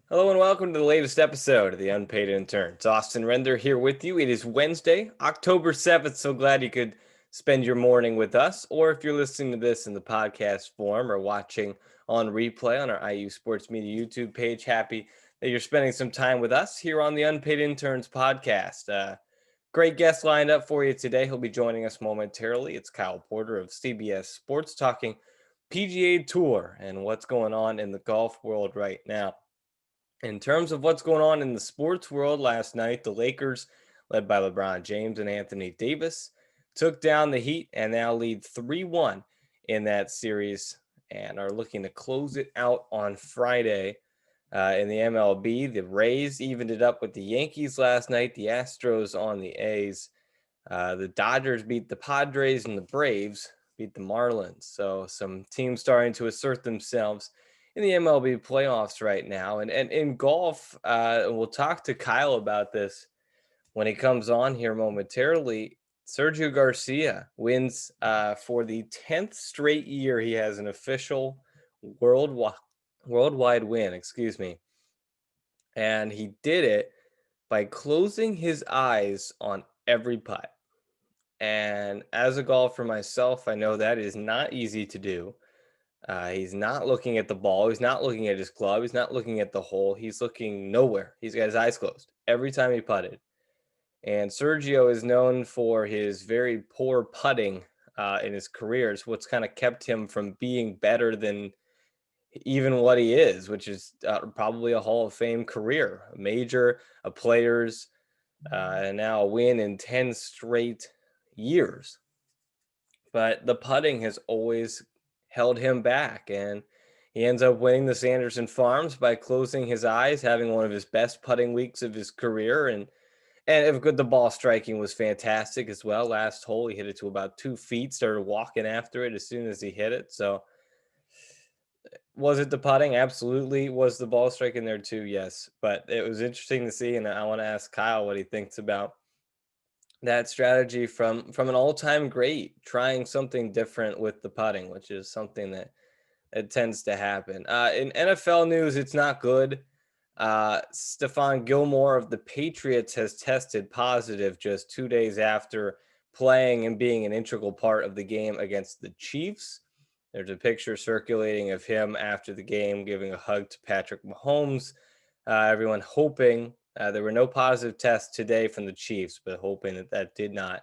Hello and welcome to the latest episode of the Unpaid Interns. Austin Render here with you. It is Wednesday, October 7th. So glad you could spend your morning with us. Or if you're listening to this in the podcast form or watching on replay on our IU Sports Media YouTube page, happy that you're spending some time with us here on the Unpaid Interns podcast. Great guest lined up for you today. He'll be joining us momentarily. It's Kyle Porter of CBS Sports talking PGA Tour and what's going on in the golf world right now. In terms of what's going on in the sports world last night, the Lakers, led by LeBron James and Anthony Davis, took down the Heat and now lead 3-1 in that series and are looking to close it out on Friday. In the MLB, the Rays evened it up with the Yankees last night, the Astros on the A's. The Dodgers beat the Padres and the Braves beat the Marlins. So some teams starting to assert themselves in the MLB playoffs right now. And in golf, we'll talk to Kyle about this when he comes on here momentarily. Sergio Garcia wins for the 10th straight year. He has an official worldwide win, excuse me. And he did it by closing his eyes on every putt. And as a golfer myself, I know that is not easy to do. He's not looking at the ball. He's not looking at his club. He's not looking at the hole. He's looking nowhere. He's got his eyes closed every time he putted. And Sergio is known for his very poor putting in his career. It's what's kind of kept him from being better than even what he is, which is probably a Hall of Fame career, a major, a player's, and now a win in 10 straight years. But the putting has always held him back, and he ends up winning the Sanderson Farms by closing his eyes, having one of his best putting weeks of his career. And if good, the ball striking was fantastic as well. Last hole, he hit it to about 2 feet, started walking after it as soon as he hit it. So was it the putting? Absolutely. Was the ball striking there too? Yes. But it was interesting to see, and I want to ask Kyle what he thinks about that strategy from an all-time great, trying something different with the putting, which is something that it tends to happen. In NFL news, it's not good. Stephon Gilmore of the Patriots has tested positive just 2 days after playing and being an integral part of the game against the Chiefs. There's a picture circulating of him after the game giving a hug to Patrick Mahomes. Everyone hoping there were no positive tests today from the Chiefs, but hoping that that did not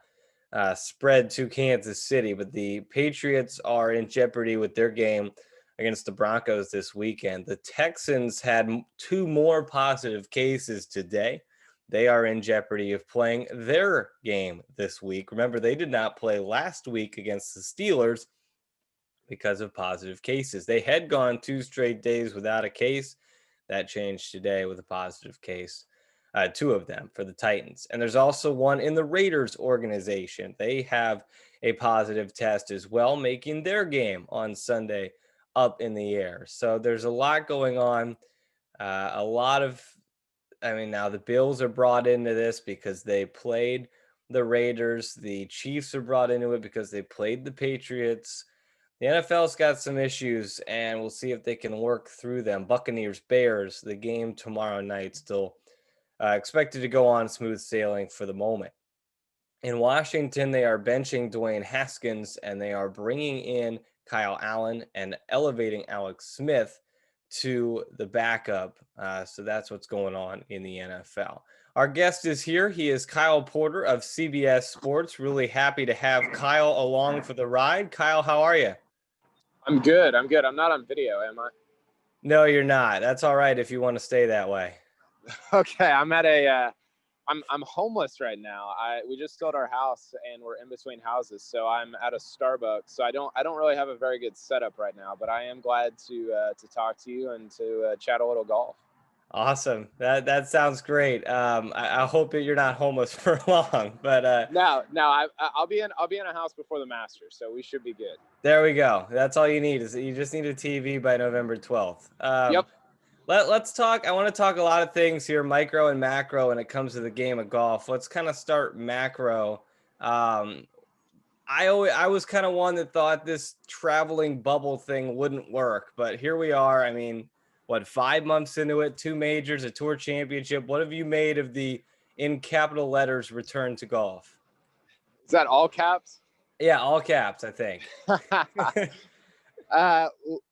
spread to Kansas City. But the Patriots are in jeopardy with their game against the Broncos this weekend. The Texans had two more positive cases today. They are in jeopardy of playing their game this week. Remember, they did not play last week against the Steelers because of positive cases. They had gone 2 straight days without a case. That changed today with a positive case. Two of them for the Titans. And there's also one in the Raiders organization. They have a positive test as well, making their game on Sunday up in the air. So there's a lot going on. Now the Bills are brought into this because they played the Raiders. The Chiefs are brought into it because they played the Patriots. The NFL's got some issues, and we'll see if they can work through them. Buccaneers, Bears, the game tomorrow night, still expected to go on smooth sailing for the moment. In Washington, they are benching Dwayne Haskins, and they are bringing in Kyle Allen and elevating Alex Smith to the backup. So that's what's going on in the NFL. Our guest is here. He is Kyle Porter of CBS Sports. Really happy to have Kyle along for the ride. Kyle, how are you? I'm good. I'm good. I'm not on video, am I? No, you're not. That's all right if you want to stay that way. Okay. I'm homeless right now. We just sold our house and we're in between houses, so I'm at a Starbucks. So I don't really have a very good setup right now, but I am glad to talk to you and to chat a little golf. Awesome. That sounds great. I hope that you're not homeless for long, but No, I'll be in a house before the Masters, so we should be good. there we go. That's all you need is you just need a TV by November 12th. Yep. Let's talk. I want to talk a lot of things here, micro and macro, when it comes to the game of golf. Let's kind of start macro. Um, I was kind of one that thought this traveling bubble thing wouldn't work, but here we are. I mean, what, 5 months into it, two majors, a tour championship. What have you made of the in capital letters return to golf? Is that all caps? Yeah, all caps, I think.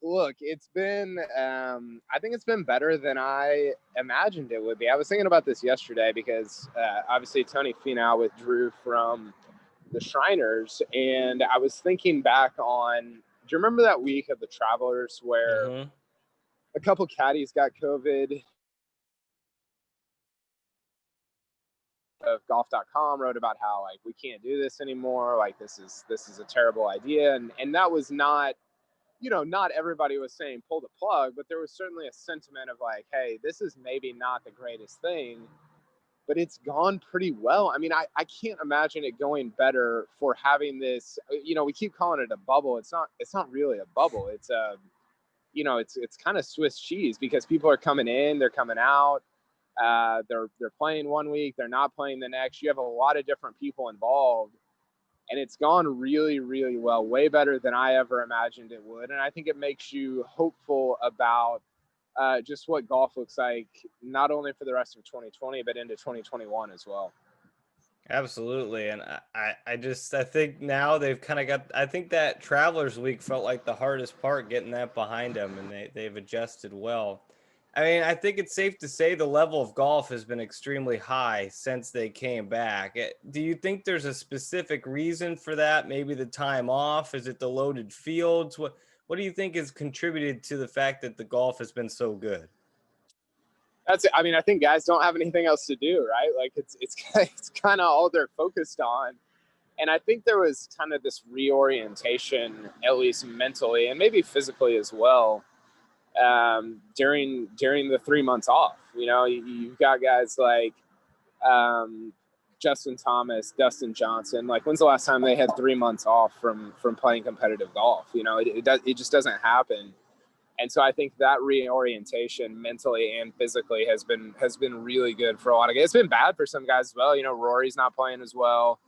Look, it's been, I think it's been better than I imagined it would be. I was thinking about this yesterday because obviously Tony Finau withdrew from the Shriners, and I was thinking back on, do you remember that week of the Travelers where Hmm. a couple caddies got COVID? Of golf.com wrote about how like we can't do this anymore, like this is a terrible idea, and that was not, not everybody was saying pull the plug, but there was certainly a sentiment of like, hey, this is maybe not the greatest thing, but it's gone pretty well. I mean, I can't imagine it going better for having this, we keep calling it a bubble. It's not really a bubble. It's a, it's kind of Swiss cheese because people are coming in, they're coming out. They're playing one week, they're not playing the next. You have a lot of different people involved, and it's gone really, really well, way better than I ever imagined it would. And I think it makes you hopeful about just what golf looks like, not only for the rest of 2020, but into 2021 as well. Absolutely. And I think now they've kind of got, I think that Travelers Week felt like the hardest part getting that behind them, and they've adjusted well. I mean, I think it's safe to say the level of golf has been extremely high since they came back. Do you think there's a specific reason for that? Maybe the time off? Is it the loaded fields? What do you think has contributed to the fact that the golf has been so good? That's it. I mean, I think guys don't have anything else to do, right? Like it's kind of all they're focused on. And I think there was kind of this reorientation, at least mentally and maybe physically as well, during the 3 months off. You've got guys like um, Justin Thomas, Dustin Johnson. Like, when's the last time they had 3 months off from playing competitive golf? It just doesn't happen. And so I think that reorientation mentally and physically has been really good for a lot of guys. It's been bad for some guys as well. Rory's not playing as well.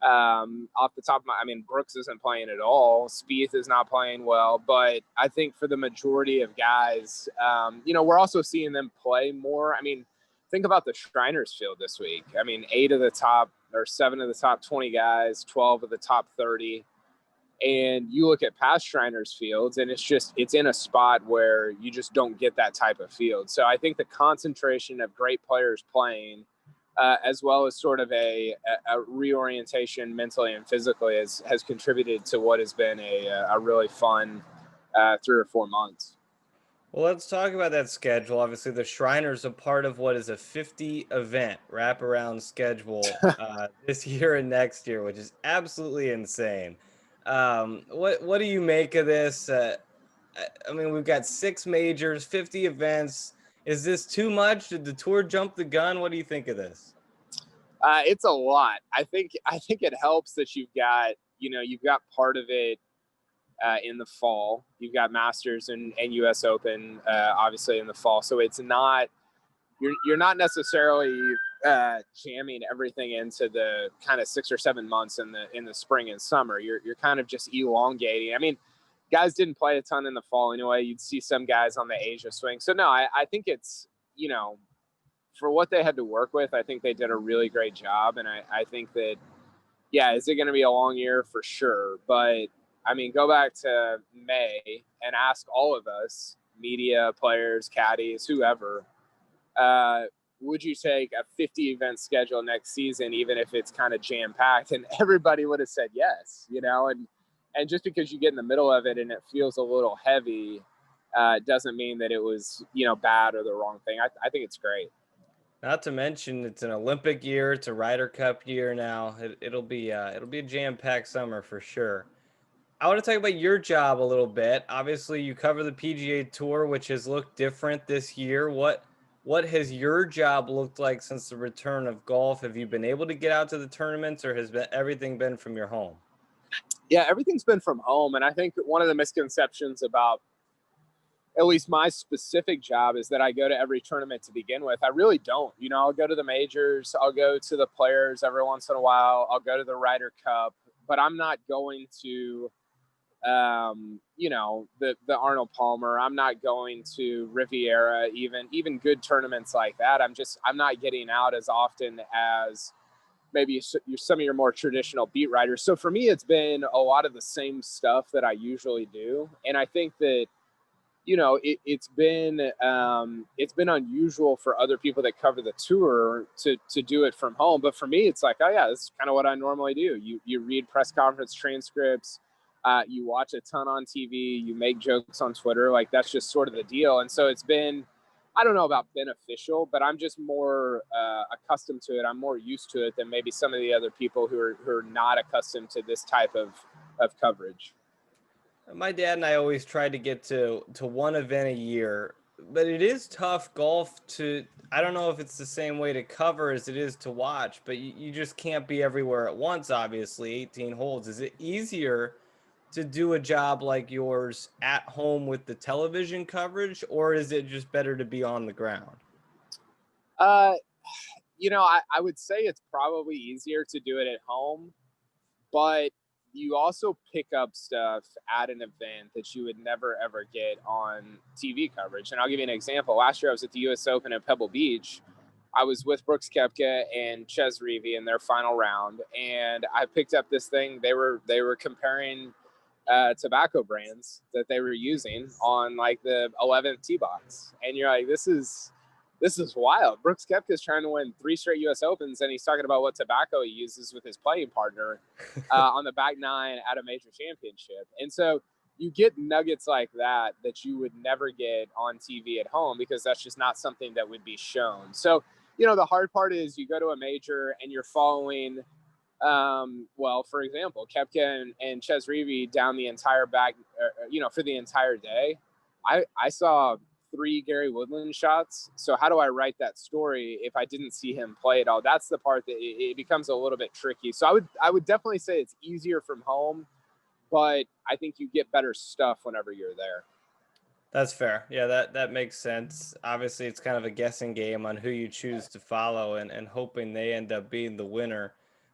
Off the top of I mean, Brooks isn't playing at all. Spieth is not playing well. But I think for the majority of guys, we're also seeing them play more. I mean, think about the Shriners field this week. I mean, 7 of the top 20 guys, 12 of the top 30. And you look at past Shriners fields, and it's in a spot where you just don't get that type of field. So I think the concentration of great players playing, as well as sort of a reorientation mentally and physically, has contributed to what has been a really fun 3 or 4 months. Well, let's talk about that schedule. Obviously, the Shriners are part of what is a 50 event wraparound schedule this year and next year, which is absolutely insane. What do you make of this? I mean, we've got six majors, 50 events. Is this too much? Did the tour jump the gun? What do you think of this? It's a lot. I think it helps that you've got part of it in the fall. You've got Masters and U.S. Open, obviously in the fall. So it's not you're not necessarily jamming everything into the kind of 6 or 7 months in the spring and summer. You're kind of just elongating. I mean, guys didn't play a ton in the fall anyway. You'd see some guys on the Asia swing. So no, I think it's for what they had to work with. I think they did a really great job, and I think that, yeah, is it going to be a long year? For sure. But I mean, go back to May and ask all of us, media, players, caddies, whoever, uh, would you take a 50 event schedule next season, even if it's kind of jam packed? And everybody would have said yes, and just because you get in the middle of it and it feels a little heavy, doesn't mean that it was, bad or the wrong thing. I think it's great. Not to mention, it's an Olympic year. It's a Ryder Cup year now. It'll be a jam-packed summer for sure. I want to talk about your job a little bit. Obviously, you cover the PGA Tour, which has looked different this year. What has your job looked like since the return of golf? Have you been able to get out to the tournaments, or has everything been from your home? Yeah, everything's been from home. And I think one of the misconceptions about at least my specific job is that I go to every tournament to begin with. I really don't. I'll go to the majors, I'll go to the players every once in a while, I'll go to the Ryder Cup, but I'm not going to the Arnold Palmer. I'm not going to Riviera, even good tournaments like that. I'm not getting out as often as maybe some of your more traditional beat writers. So for me, it's been a lot of the same stuff that I usually do. And I think that, it's been unusual for other people that cover the tour to do it from home. But for me, it's like, oh yeah, this is kind of what I normally do. You read press conference transcripts, you watch a ton on TV, you make jokes on Twitter. Like that's just sort of the deal. And so it's been, I don't know about beneficial, but I'm just more accustomed to it. I'm more used to it than maybe some of the other people who are not accustomed to this type of coverage. My dad and I always tried to get to one event a year, but it is tough golf to. I don't know if it's the same way to cover as it is to watch, but you just can't be everywhere at once. Obviously, 18 holes. Is it easier to do a job like yours at home with the television coverage, or is it just better to be on the ground? Uh, I would say it's probably easier to do it at home, but you also pick up stuff at an event that you would never ever get on TV coverage. And I'll give you an example. Last year I was at the US Open at Pebble Beach. I was with Brooks Koepka and Ches Reavie in their final round, and I picked up this thing. They were comparing tobacco brands that they were using on like the 11th tee box, and you're like, this is wild. Brooks Koepka is trying to win 3 straight U.S. Opens, and he's talking about what tobacco he uses with his playing partner on the back nine at a major championship. And so you get nuggets like that you would never get on TV at home because that's just not something that would be shown. So, the hard part is you go to a major and you're following, well, for example, Koepka and Ches Reavie down the entire back, for the entire day. I saw 3 Gary Woodland shots. So how do I write that story if I didn't see him play at all? That's the part that it becomes a little bit tricky. So I would definitely say it's easier from home, but I think you get better stuff whenever you're there. That's fair. Yeah, that makes sense. Obviously, it's kind of a guessing game on who you choose to follow and hoping they end up being the winner.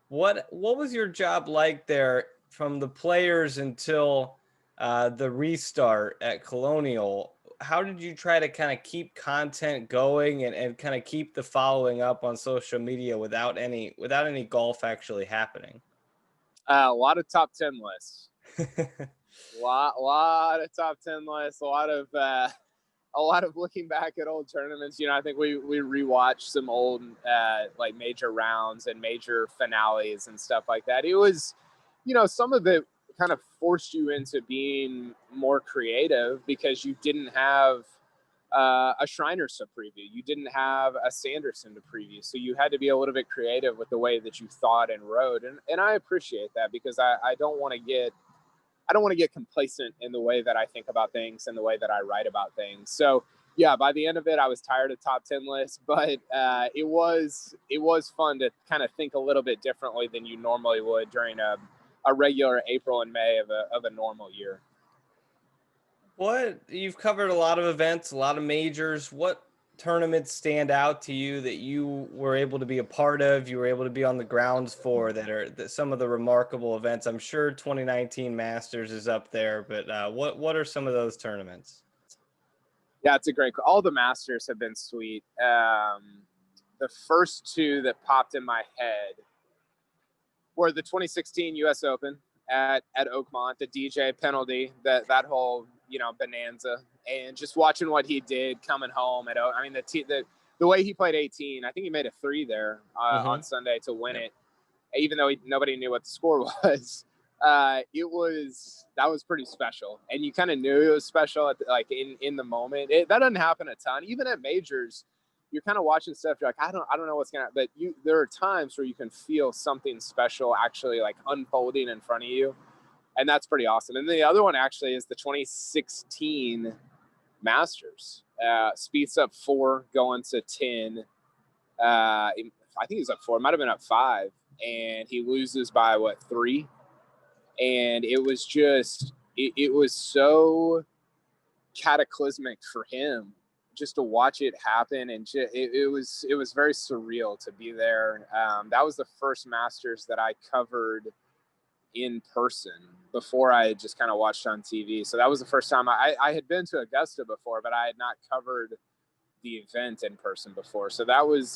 What was your job like there from the players until the restart at Colonial? How did you try to kind of keep content going and kind of keep the following up on social media without any golf actually happening? A lot of top 10 lists, lot of top 10 lists, a lot of looking back at old tournaments. I think we rewatched some old like major rounds and major finales and stuff like that. It was, some of it kind of forced you into being more creative because you didn't have a Shriners to preview. You didn't have a Sanderson to preview. So you had to be a little bit creative with the way that you thought and wrote. And I appreciate that because I don't want to get complacent in the way that I think about things and the way that I write about things. So yeah, by the end of it, I was tired of top 10 lists, but it was fun to kind of think a little bit differently than you normally would during a regular April and May of a normal year. What you've covered a lot of events, a lot of majors. What tournaments stand out to you that you were able to be a part of, you were able to be on the grounds for that some of the remarkable events? I'm sure 2019 Masters is up there, but what are some of those tournaments? Yeah, it's a great. All the Masters have been sweet. The first two that popped in my head were the 2016 U.S. Open at Oakmont, the DJ penalty, that whole bonanza, and just watching what he did coming home at. I mean, the way he played 18, I think he made a 3 there on Mm-hmm. Sunday to win Yep. it, even though nobody knew what the score was. That was pretty special, and you kind of knew it was special like in the moment. That doesn't happen a ton, even at majors. You're kind of watching stuff. You're like, I don't know what's gonna. But there are times where you can feel something special actually like unfolding in front of you, and that's pretty awesome. And the other one actually is the 2016 Masters. Spieth's up 4, going to 10. I think he's up 4. Might have been up 5, and he loses by what, 3? And it was so cataclysmic for him just to watch it happen, and it was very surreal to be there. That was the first Masters that I covered in person before I had just kind of watched on TV. So that was the first time I had been to Augusta before, but I had not covered the event in person before. So that was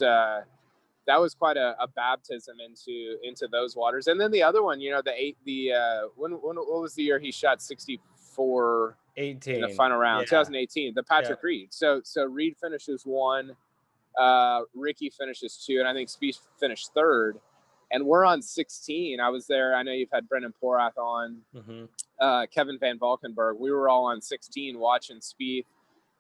quite a baptism into those waters. And then the other one, when what was the year he shot 64 in the 18. final round? Yeah. 2018, the Yeah. Patrick Reed. So Reed finishes one, Ricky finishes two, and I think Spieth finished third. And we're on 16. I was there. I know you've had Brendan Porath on, Hmm. Kevin Van Valkenburg. We were all on 16 watching Spieth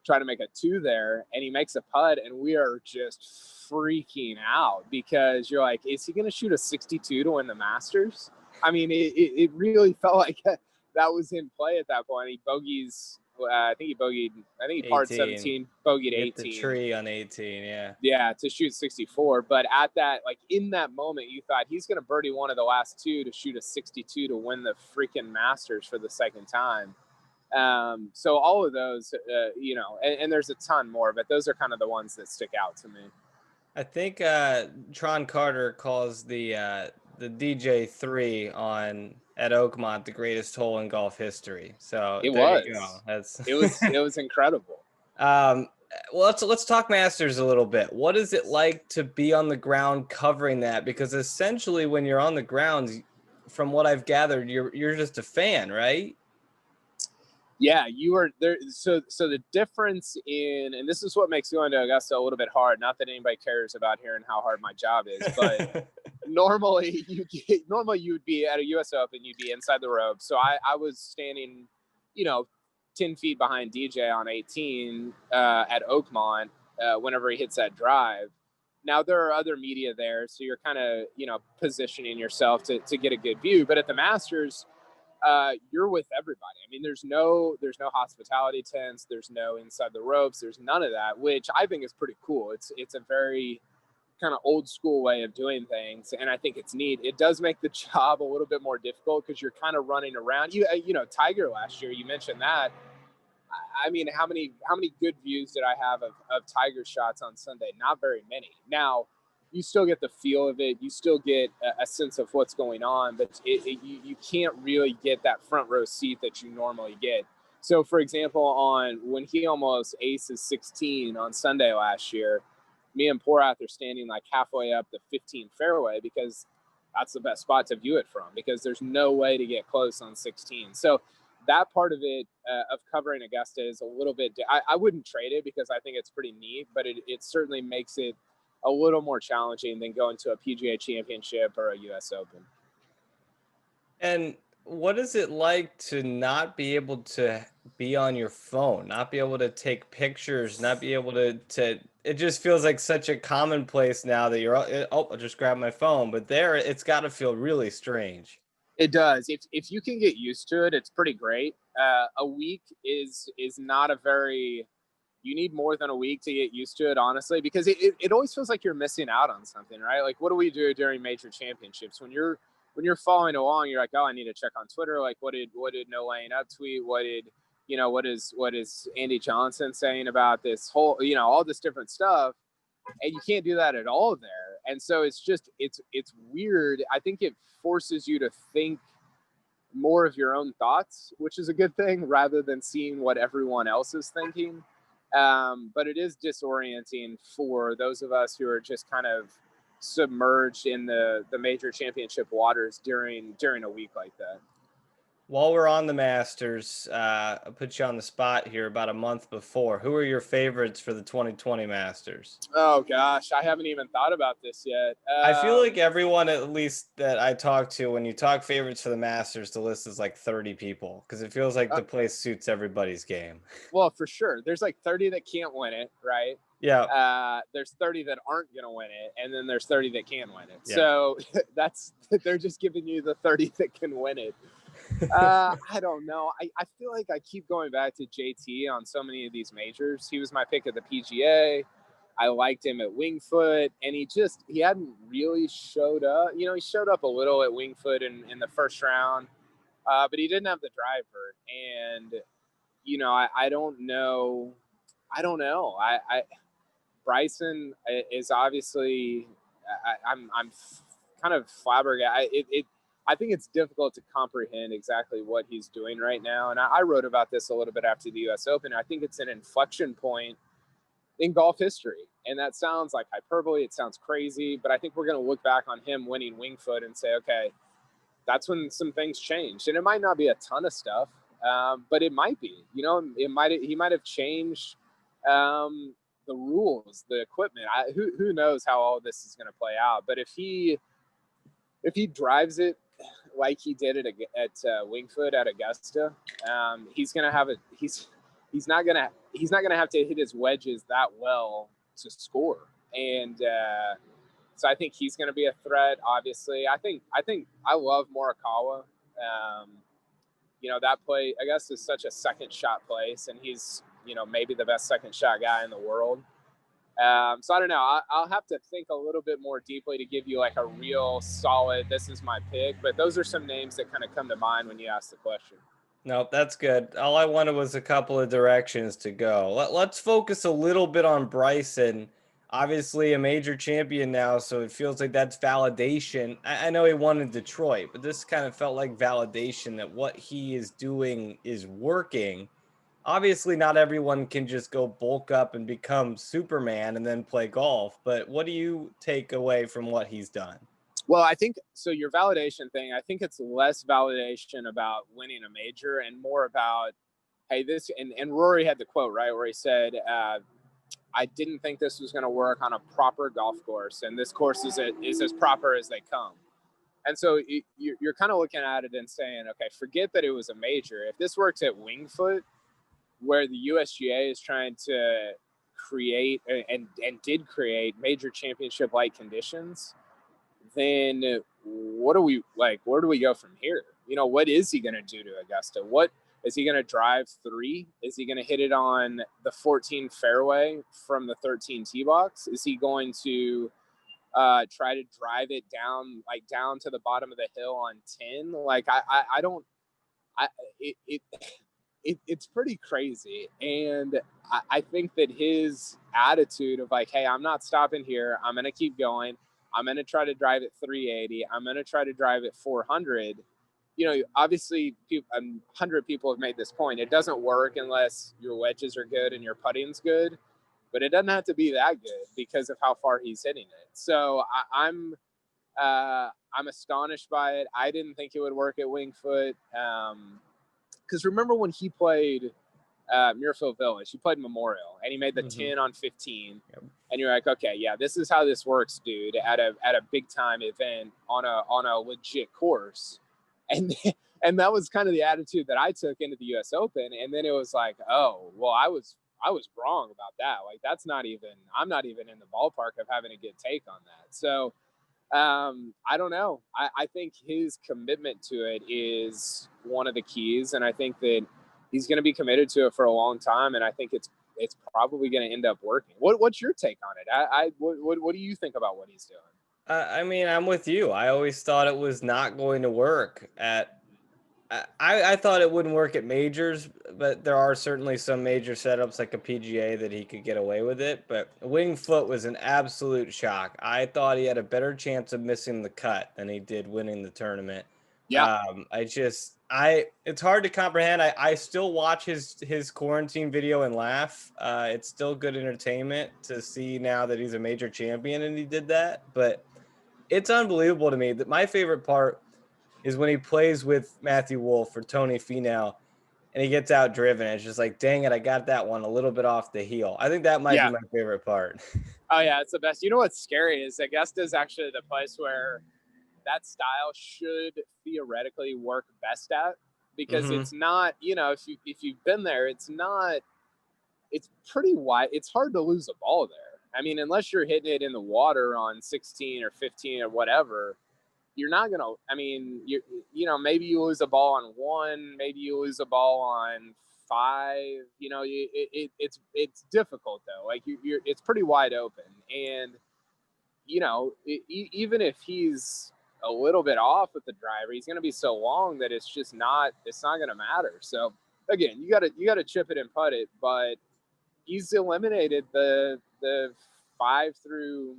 try to make a two there, and he makes a putt, and we are just freaking out because you're like, is he going to shoot a 62 to win the Masters? I mean, it really felt like that was in play at that point. He bogeys. I think he bogeyed. I think he parred 18. 17, bogeyed He hit the 18. tree on 18. Yeah. Yeah, to shoot 64. But at that, like in that moment, you thought he's going to birdie one of the last two to shoot a 62 to win the freaking Masters for the second time. So all of those, and there's a ton more, but those are kind of the ones that stick out to me. I think Tron Carter calls the DJ 3 on at Oakmont the greatest hole in golf history. So It there you go. was, That's it was incredible. well, let's talk Masters a little bit. What is it like to be on the ground covering that? Because essentially, when you're on the ground, from what I've gathered, you're just a fan, right? Yeah, you were there. So the difference and this is what makes going to Augusta a little bit hard. Not that anybody cares about hearing how hard my job is, but normally you would be at a U.S. Open, you'd be inside the ropes. So I was standing, 10 feet behind DJ on 18 at Oakmont whenever he hits that drive. Now there are other media there, so you're kind of positioning yourself to get a good view. But at the Masters, you're with everybody. I mean, there's no hospitality tents, there's no inside the ropes, there's none of that, which I think is pretty cool. It's a very kind of old school way of doing things, and I think it's neat. It does make the job a little bit more difficult because you're kind of running around. Tiger last year, you mentioned that. I mean, how many good views did I have of Tiger shots on Sunday? Not very many. Now, you still get the feel of it. You still get a sense of what's going on, but you can't really get that front row seat that you normally get. So, for example, on when he almost aces 16 on Sunday last year, me and Porath are standing like halfway up the 15 fairway because that's the best spot to view it from because there's no way to get close on 16. So that part of it of covering Augusta is a little bit. I wouldn't trade it because I think it's pretty neat, but it certainly makes it a little more challenging than going to a PGA Championship or a U.S. Open. And what is it like to not be able to be on your phone, not be able to take pictures, not be able to it just feels like such a commonplace now that you're I'll just grab my phone, but there it's got to feel really strange. It does. If you can get used to it, it's pretty great. A week is not a very. You need more than a week to get used to it, honestly, because it always feels like you're missing out on something, right? Like, what do we do during major championships when you're following along? You're like, oh, I need to check on Twitter. Like, what did No Laying Up tweet? What is Andy Johnson saying about this whole, all this different stuff, and you can't do that at all there. And so it's weird. I think it forces you to think more of your own thoughts, which is a good thing, rather than seeing what everyone else is thinking. But it is disorienting for those of us who are just kind of submerged in the major championship waters during a week like that. While we're on the Masters, I'll put you on the spot here about a month before. Who are your favorites for the 2020 Masters? Oh gosh, I haven't even thought about this yet. I feel like everyone, at least that I talk to, when you talk favorites for the Masters, the list is like 30 people because it feels like the place suits everybody's game. Well, for sure. There's like 30 that can't win it, right? Yeah. There's 30 that aren't going to win it, and then there's 30 that can win it. Yeah. So they're just giving you the 30 that can win it. I don't know. I feel like I keep going back to JT on so many of these majors. He was my pick of the PGA. I liked him at Wingfoot, and he hadn't really showed up. He showed up a little at Wingfoot in the first round, but he didn't have the driver. And I don't know. I don't know. Bryson is obviously. I'm kind of flabbergasted. I think it's difficult to comprehend exactly what he's doing right now. And I wrote about this a little bit after the U.S. Open. I think it's an inflection point in golf history. And that sounds like hyperbole. It sounds crazy, but I think we're going to look back on him winning Winged Foot and say, okay, that's when some things changed. And it might not be a ton of stuff, but it might be. He might have changed the rules, the equipment. Who knows how all this is going to play out? But if he drives it like he did it at Winged Foot at Augusta, he's gonna have a he's not gonna have to hit his wedges that well to score, and so I think he's gonna be a threat. Obviously, I think I love Morikawa. Um, that play Augusta is such a second shot place, and he's maybe the best second shot guy in the world. So I don't know. I'll have to think a little bit more deeply to give you like a real solid, this is my pick. But those are some names that kind of come to mind when you ask the question. Nope, that's good. All I wanted was a couple of directions to go. Let's focus a little bit on Bryson. Obviously, a major champion now, so it feels like that's validation. I know he won in Detroit, but this kind of felt like validation that what he is doing is working. Obviously, not everyone can just go bulk up and become Superman and then play golf, but what do you take away from what he's done? Well, I think so. Your validation thing, I think it's less validation about winning a major and more about, hey, this, and Rory had the quote, right, where he said, I didn't think this was going to work on a proper golf course, and this course is as proper as they come. And so you're kind of looking at it and saying, okay, forget that it was a major. If this works at Winged Foot, where the USGA is trying to create and did create major championship like conditions, then what do we like? Where do we go from here? What is he going to do to Augusta? What is he going to drive three? Is he going to hit it on the 14 fairway from the 13 tee box? Is he going to try to drive it down to the bottom of the hill on 10? Like I don't. I it's pretty crazy, and I think that his attitude of like, hey, I'm not stopping here. I'm gonna keep going. I'm gonna try to drive at 380. I'm gonna try to drive at 400. Obviously, 100 people have made this point. It doesn't work unless your wedges are good and your putting's good, but it doesn't have to be that good because of how far he's hitting it. So I'm astonished by it. I didn't think it would work at Winged Foot. Because remember when he played Muirfield Village, he played Memorial, and he made the Mhm. 10 on 15, Yep. and you're like, okay, yeah, this is how this works, dude, at a big time event on a legit course, and and that was kind of the attitude that I took into the U.S. Open, and then it was like, oh, well, I was wrong about that. Like I'm not even in the ballpark of having a good take on that. So I don't know. I think his commitment to it is one of the keys, and I think that he's going to be committed to it for a long time. And I think it's probably going to end up working. What's your take on it? What do you think about what he's doing? I mean, I'm with you. I always thought it was not going to work at. I thought it wouldn't work at majors, but there are certainly some major setups like a PGA that he could get away with it. But Winged Foot was an absolute shock. I thought he had a better chance of missing the cut than he did winning the tournament. Yeah, It's hard to comprehend. I still watch his quarantine video and laugh. It's still good entertainment to see now that he's a major champion and he did that. But it's unbelievable to me that my favorite part is when he plays with Matthew Wolf or Tony Finau and he gets out driven. It's just like, dang it, I got that one a little bit off the heel. I think that might be yeah. my favorite part. Oh yeah, it's the best. You know what's scary is Augusta is actually the place where that style should theoretically work best at, because Hmm. it's not. If you've been there, it's pretty wide. It's hard to lose a ball there. I mean, unless you're hitting it in the water on 16 or 15 or whatever, you're not gonna. I mean, maybe you lose a ball on one, maybe you lose a ball on five. It's difficult though. Like it's pretty wide open, and even if he's a little bit off with the driver, he's going to be so long that it's not going to matter. So again, you got to chip it and putt it, but he's eliminated the 5 through,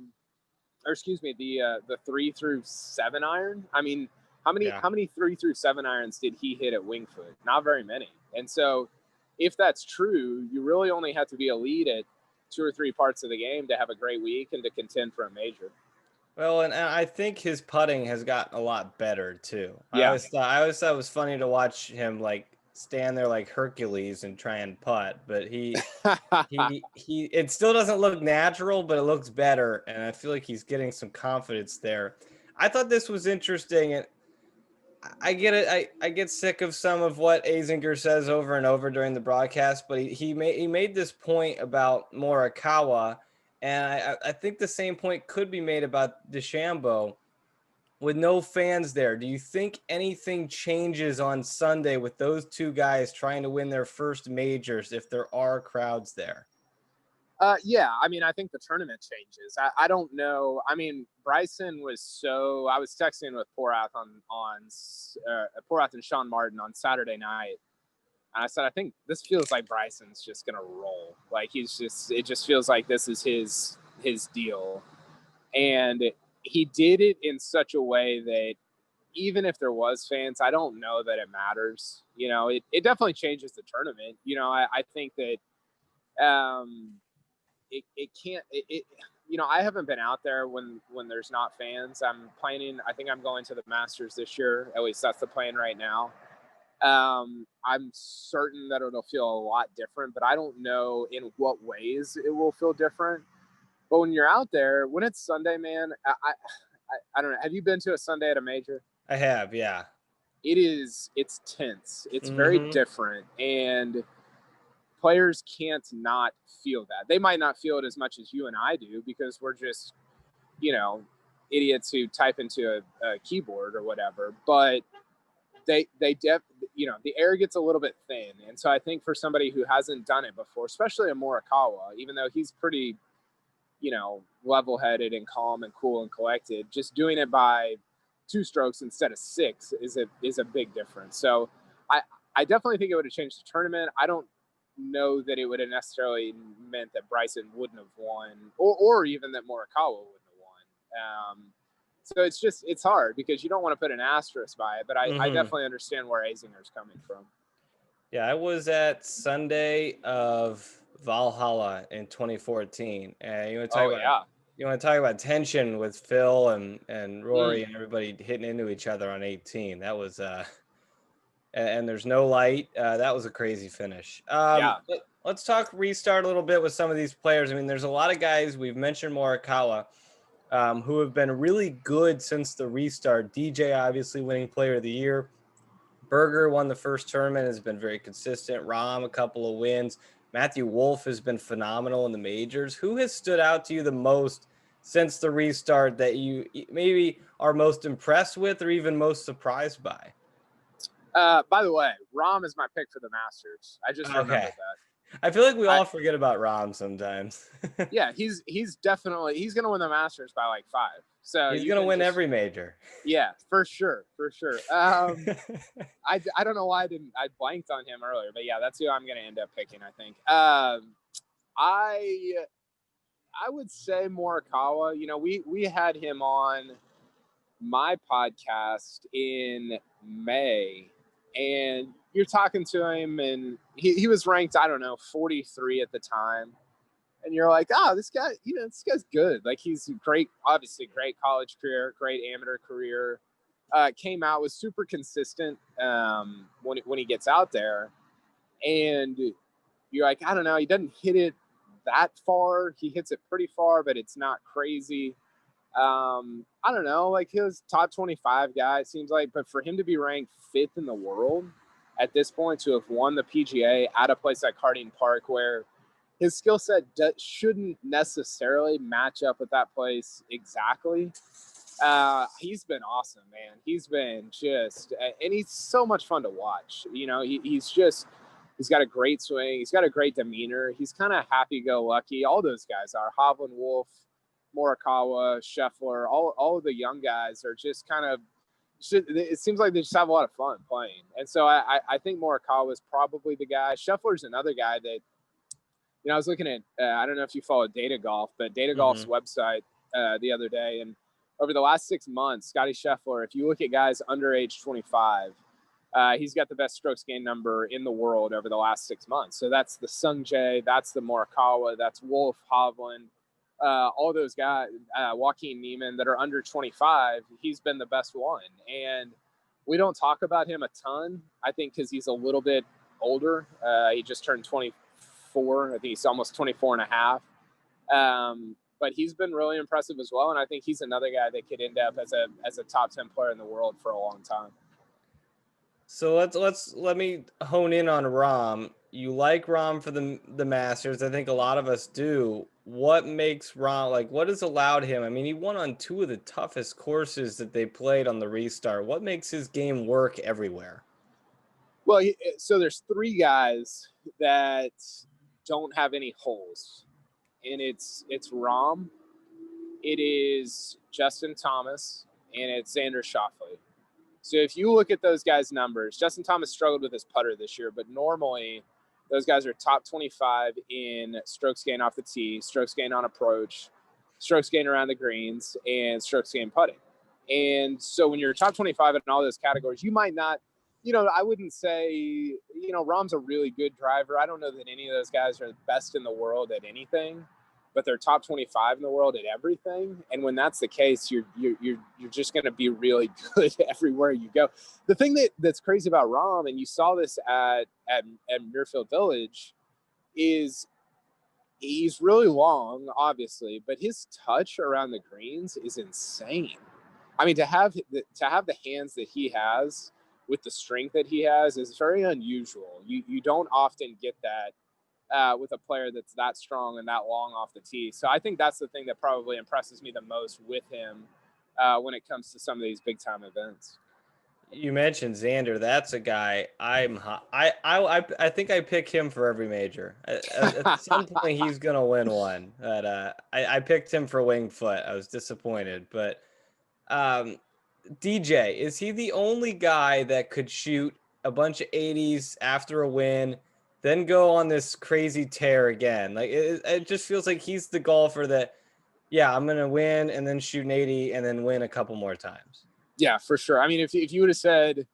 or excuse me, the 3 through 7 iron. I mean, Yeah. how many 3 through 7 irons did he hit at Winged Foot? Not very many. And so if that's true, you really only have to be elite at 2 or 3 parts of the game to have a great week and to contend for a major. Well, and I think his putting has gotten a lot better too. Yeah. I always thought it was funny to watch him like stand there like Hercules and try and putt, but he it still doesn't look natural, but it looks better, and I feel like he's getting some confidence there. I thought this was interesting, and I get it. I get sick of some of what Azinger says over and over during the broadcast, but he made this point about Morikawa, and I think the same point could be made about DeChambeau with no fans there. Do you think anything changes on Sunday with those two guys trying to win their first majors if there are crowds there? Yeah, I mean, I think the tournament changes. I don't know. I mean, Bryson was so. I was texting with Porath on Porath and Sean Martin on Saturday night, and I said, I think this feels like Bryson's just gonna roll. Like he's just. It just feels like this is his deal, and he did it in such a way that even if there was fans, I don't know that it matters. You know, it definitely changes the tournament. You know, I think that. It can't you know, I haven't been out there when there's not fans. I'm planning, I think I'm going to the Masters this year, at least that's the plan right now. I'm certain that it'll feel a lot different, but I don't know in what ways it will feel different. But when you're out there, when it's Sunday, man, I don't know, have you been to a Sunday at a major? I have, yeah. It's tense, it's very Mm-hmm. different, and players can't not feel that. They might not feel it as much as you and I do because we're just, you know, idiots who type into a keyboard or whatever. But you know, the air gets a little bit thin, and so I think for somebody who hasn't done it before, especially a Morikawa, even though he's pretty, you know, level-headed and calm and cool and collected, just doing it by 2 strokes instead of 6 is a big difference. So I I definitely think it would have changed the tournament. I don't know that it would have necessarily meant that Bryson wouldn't have won, or even that Morikawa wouldn't have won. So it's hard because you don't want to put an asterisk by it, but I Mm-hmm. definitely understand where Azinger's coming from. Yeah, I was at Sunday of Valhalla in 2014, and Oh yeah. you want to talk about tension with Phil and Rory Mm, and everybody hitting into each other on 18. That was and there's no light. That was a crazy finish. yeah. Let's talk restart a little bit with some of these players. I mean, there's a lot of guys we've mentioned Morikawa who have been really good since the restart. DJ obviously winning Player of the Year. Berger won the first tournament, has been very consistent. Rahm, a couple of wins. Matthew Wolff has been phenomenal in the majors. Who has stood out to you the most since the restart that you maybe are most impressed with or even most surprised by? By the way, Rom is my pick for the Masters. I just Okay. remembered that. I feel like we I all forget about Rahm sometimes. Yeah, he's definitely he's gonna win the Masters by like 5. So He's you going to can win just every major. yeah, for sure. I don't know why I blanked on him earlier, but yeah, that's who I'm gonna end up picking. I think. I I would say Morikawa. You know, we had him on my podcast in May, and you're talking to him, and he was ranked, I don't know, 43 at the time. And you're like, oh, this guy, you know, this guy's good. Like he's great, obviously great college career, great amateur career. Came out, was super consistent when he gets out there, and you're like, I don't know, he doesn't hit it that far. He hits it pretty far, but it's not crazy. I don't know, like he was top 25 guy, it seems like, but for him to be ranked 5th in the world at this point, to have won the PGA at a place like Harding Park, where his skill set shouldn't necessarily match up with that place exactly. He's been awesome, man. He's been just, and he's so much fun to watch. You know, he's got a great swing. He's got a great demeanor. He's kind of happy-go-lucky. All those guys are. Hovland, Wolf, Morikawa, Scheffler, all of the young guys are just kind of. It seems like they just have a lot of fun playing, and so I think Morikawa is probably the guy. Scheffler's another guy that, you know, I was looking at. I don't know if you follow Data Golf, but Data Golf's Hmm. website the other day, and over the last 6 months, Scotty Scheffler, if you look at guys under age 25, he's got the best strokes gain number in the world over the last 6 months. So that's the Sung Jae, that's the Morikawa, that's Wolf, Hovland, all those guys, Joaquin Niemann that are under 25. He's been the best one. And we don't talk about him a ton, I think, because he's a little bit older. He just turned 24. I think he's almost 24 and a half. But he's been really impressive as well. And I think he's another guy that could end up as a top 10 player in the world for a long time. So let me hone in on Rom. You like Rom for the Masters. I think a lot of us do. What makes Rom, like, what has allowed him? I mean, he won on two of the toughest courses that they played on the restart. What makes his game work everywhere? Well, so there's three guys that don't have any holes, and it's Rom, it is Justin Thomas, and it's Xander Schauffele. So if you look at those guys' numbers, Justin Thomas struggled with his putter this year, but normally those guys are top 25 in strokes gain off the tee, strokes gain on approach, strokes gain around the greens, and strokes gain putting. And so when you're top 25 in all those categories, you might not, I wouldn't say, Rom's a really good driver. I don't know that any of those guys are the best in the world at anything, but they're top 25 in the world at everything. And when that's the case, you're just going to be really good everywhere you go. The thing that's crazy about Rom, and you saw this at Muirfield Village, is he's really long, obviously, but his touch around the greens is insane. I mean, to have the hands that he has with the strength that he has is very unusual. You don't often get that with a player that's that strong and that long off the tee. So I think that's the thing that probably impresses me the most with him when it comes to some of these big time events. You mentioned Xander. That's a guy I think I pick him for every major. At some point, he's gonna win one. But I picked him for Winged Foot. I was disappointed, but DJ, is he the only guy that could shoot a bunch of 80s after a win, then go on this crazy tear again? Like it just feels like he's the golfer that, yeah, I'm gonna win and then shoot an 80 and then win a couple more times. Yeah, for sure. I mean, if you would have said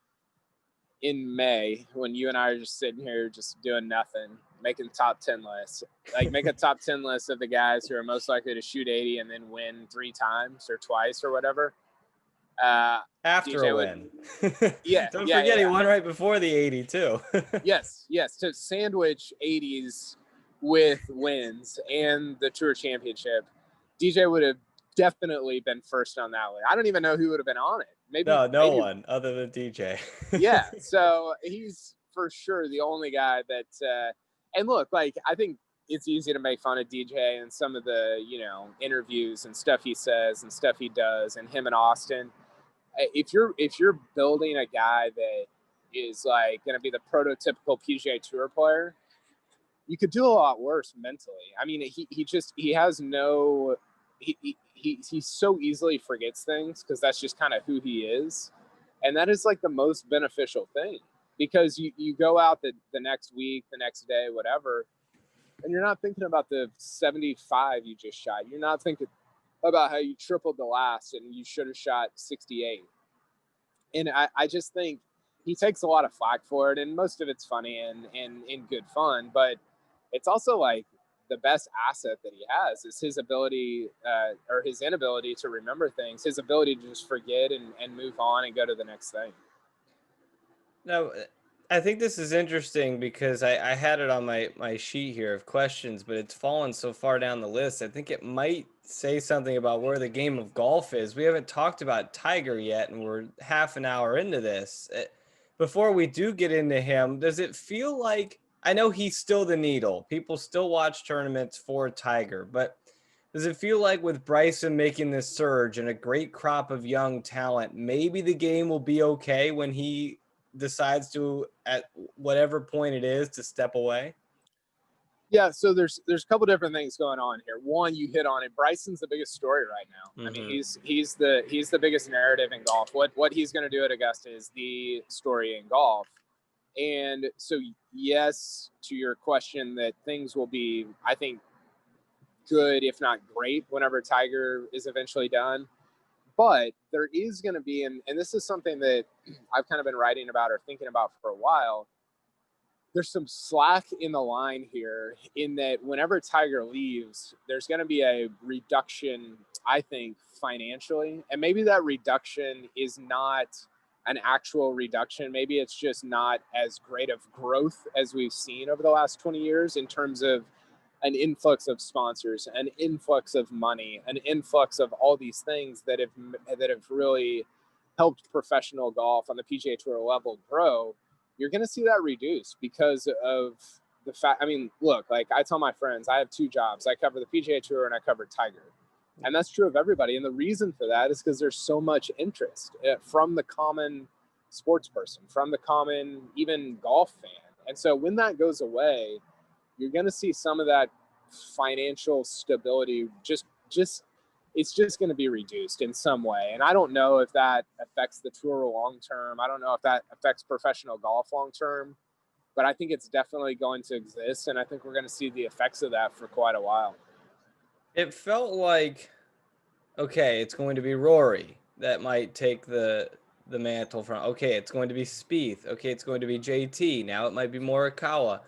in May when you and I are just sitting here just doing nothing, making top 10 lists, like make a top 10 list of the guys who are most likely to shoot 80 and then win 3 times or twice or whatever. After DJ a would, win. yeah, Don't yeah, forget yeah. he won right before the 80 too. Yes. To sandwich 80s with wins and the Tour Championship, DJ would have definitely been first on that list. I don't even know who would have been on it. Maybe one other than DJ. Yeah, so he's for sure the only guy that. And look, like I think it's easy to make fun of DJ and some of the interviews and stuff he says and stuff he does, and him and Austin. If you're building a guy that is like going to be the prototypical PGA Tour player, you could do a lot worse mentally. I mean, he has no he so easily forgets things because that's just kind of who he is, and that is like the most beneficial thing because you go out the next week, the next day, whatever, and you're not thinking about the 75 you just shot. You're not thinking about how you tripled the last and you should have shot 68. And I just think he takes a lot of flack for it, and most of it's funny and in good fun, but it's also like the best asset that he has is his ability or his inability to remember things, his ability to just forget and move on and go to the next thing. Now, I think this is interesting because I had it on my sheet here of questions, but it's fallen so far down the list. I think it might say something about where the game of golf is. We haven't talked about Tiger yet, and we're half an hour into this. Before we do get into him, does it feel like, I know he's still the needle. People still watch tournaments for Tiger, but does it feel like with Bryson making this surge and a great crop of young talent, maybe the game will be okay when he decides to, at whatever point it is, to step away? Yeah, so there's a couple different things going on here. One, you hit on it. Bryson's the biggest story right now. I mean, he's the biggest narrative in golf. What he's going to do at Augusta is the story in golf. And so, yes, to your question, that things will be, I think, good if not great whenever Tiger is eventually done. But there is going to be, and this is something that I've kind of been writing about or thinking about for a while. There's some slack in the line here in that whenever Tiger leaves, there's going to be a reduction, I think, financially. And maybe that reduction is not an actual reduction. Maybe it's just not as great of growth as we've seen over the last 20 years in terms of an influx of sponsors, an influx of money, an influx of all these things that have really helped professional golf on the PGA Tour level grow. You're going to see that reduce because of the fact. I mean, look, like I tell my friends, I have two jobs. I cover the PGA Tour and I cover Tiger. And that's true of everybody. And the reason for that is because there's so much interest from the common sports person, from the common even golf fan. And so when that goes away, you're going to see some of that financial stability just it's just going to be reduced in some way. And I don't know if that affects the tour long term. I don't know if that affects professional golf long term, but I think it's definitely going to exist, and I think we're going to see the effects of that for quite a while. It felt like, okay, it's going to be Rory that might take the mantle from. Okay, it's going to be Spieth. Okay, it's going to be JT. Now it might be Morikawa.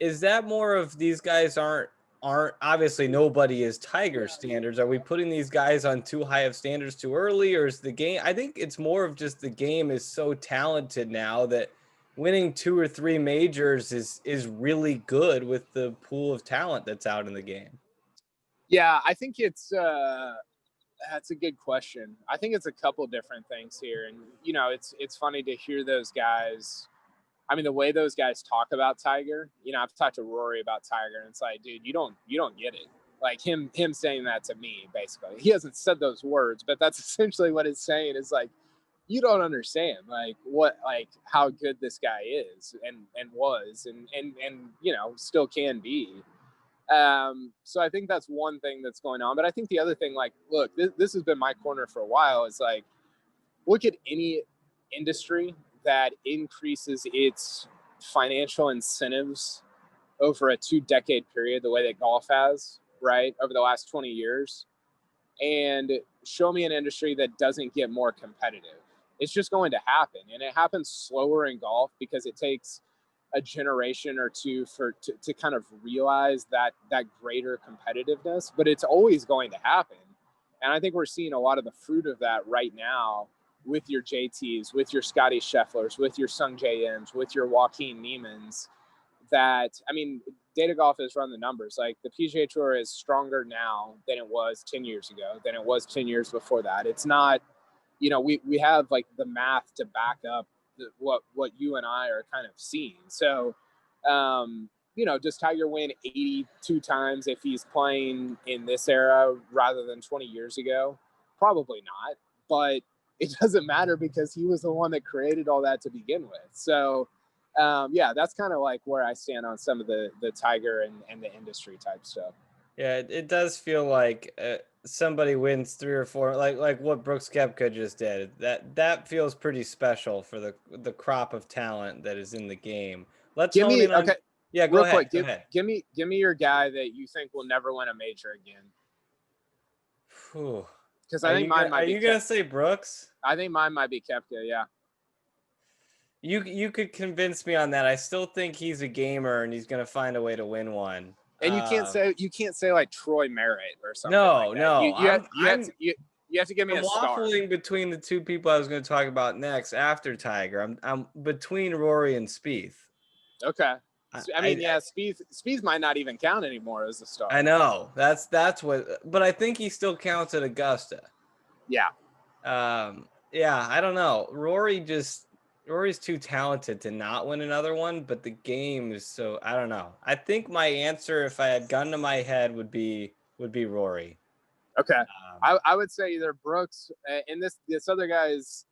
Is that more of these guys aren't obviously nobody is Tiger standards? Are we putting these guys on too high of standards too early, or is the game? I think it's more of just the game is so talented now that winning two or three majors is really good with the pool of talent that's out in the game. Yeah, I think it's that's a good question. I think it's a couple different things here, and it's funny to hear those guys. I mean, the way those guys talk about Tiger, I've talked to Rory about Tiger, and it's like, dude, you don't get it. Like him saying that to me, basically, he hasn't said those words, but that's essentially what it's saying. Is like, you don't understand, like how good this guy is and was and still can be. So I think that's one thing that's going on. But I think the other thing, like, look, this has been my corner for a while. Is like, look at any industry that increases its financial incentives over a 2-decade period, the way that golf has, right, over the last 20 years, and show me an industry that doesn't get more competitive. It's just going to happen. And it happens slower in golf because it takes a generation or two to kind of realize that greater competitiveness, but it's always going to happen. And I think we're seeing a lot of the fruit of that right now with your JTs, with your Scotty Schefflers, with your Sung JMs, with your Joaquin Niemans. That, I mean, Data Golf has run the numbers. Like, the PGA Tour is stronger now than it was 10 years ago, than it was 10 years before that. It's not, we have like the math to back up what you and I are kind of seeing. So, does Tiger win 82 times if he's playing in this era rather than 20 years ago? Probably not, but it doesn't matter because he was the one that created all that to begin with. So, yeah, that's kind of like where I stand on some of the Tiger and the industry type stuff. Yeah, it does feel like somebody wins three or four, like what Brooks Koepka just did. That feels pretty special for the crop of talent that is in the game. Let's Give hone me in okay, on. Yeah, go real ahead. quick. Go Give ahead. give me give me your guy that you think will never win a major again. Whew. Because I think mine Are might be you gonna say Brooks? I think mine might be Kepka. Yeah. You could convince me on that. I still think he's a gamer and he's gonna find a way to win one. And you can't say like Troy Merritt or something like No, that. no. You have to give me I'm a star. waffling between the two people I was going to talk about next after Tiger. I'm between Rory and Spieth. Okay. I, I I mean, yeah, Spieth might not even count anymore as a I star. know that's what, but I think he still counts at Augusta. Yeah. Yeah, I don't know. Rory's too talented to not win another one, but the game is so, I don't know. I think my answer, if I had gun to my head, would be Rory. Okay. Um, I would say either Brooks and this other guy is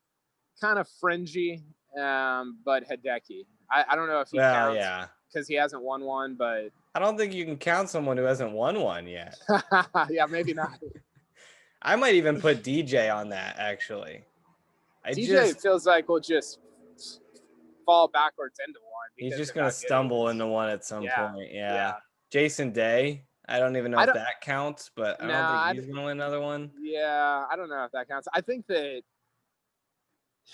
kind of fringy, but Hideki. I don't know if he well, counts yeah. because he hasn't won one, but I don't think you can count someone who hasn't won one yet. yeah, maybe not. I might even put DJ on that, actually. I DJ just feels like we'll just fall backwards into one He's because just of gonna how good he stumble is. into one at some Yeah, point. Yeah. yeah. Jason Day. I don't even know I if don't. that counts, but I don't Nah, think he's gonna win another one. yeah, I don't know if that counts. I think that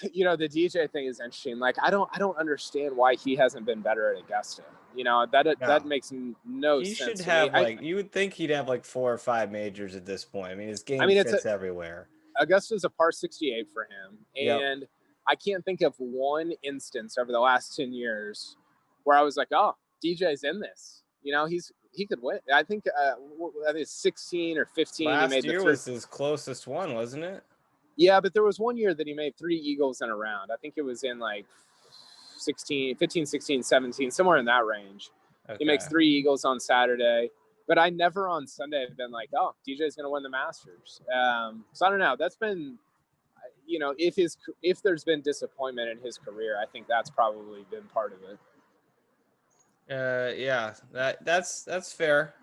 the DJ thing is interesting. Like, I don't understand why he hasn't been better at Augusta. That No, makes no he should sense to me. have like you would think he'd have like 4 or 5 majors at this point. I mean, his I game mean, it's a fits everywhere. Augusta's a par 68 for him, Yep. and I can't think of one instance over the last 10 years where I was like, oh, DJ's in this. He could win. I think it's 16 or 15. He Last made the year three. was his closest one, wasn't it? Yeah, but there was one year that he made three eagles in a round. I think it was in like 16, 15, 16, 17, somewhere in that range. He makes Okay. three eagles on Saturday. But I never on Sunday have been like, oh, DJ's going to win the Masters. So I don't know. That's been, if there's been disappointment in his career, I think that's probably been part of it. Yeah, that's fair.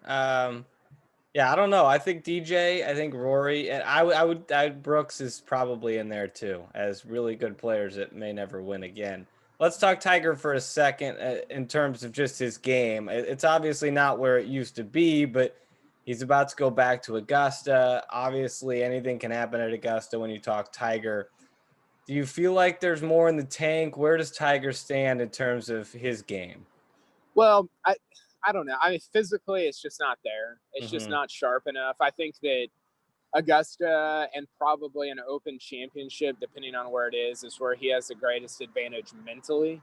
Yeah, I don't know. I think DJ, I think Rory, and Brooks is probably in there too, as really good players that may never win again. Let's talk Tiger for a second in terms of just his game. It's obviously not where it used to be, but he's about to go back to Augusta. Obviously, anything can happen at Augusta when you talk Tiger. Do you feel like there's more in the tank? Where does Tiger stand in terms of his game? Well, I don't know. I mean, physically, it's just not there. It's just Hmm. not sharp enough. I think that Augusta and probably an Open Championship, depending on where it is where he has the greatest advantage mentally.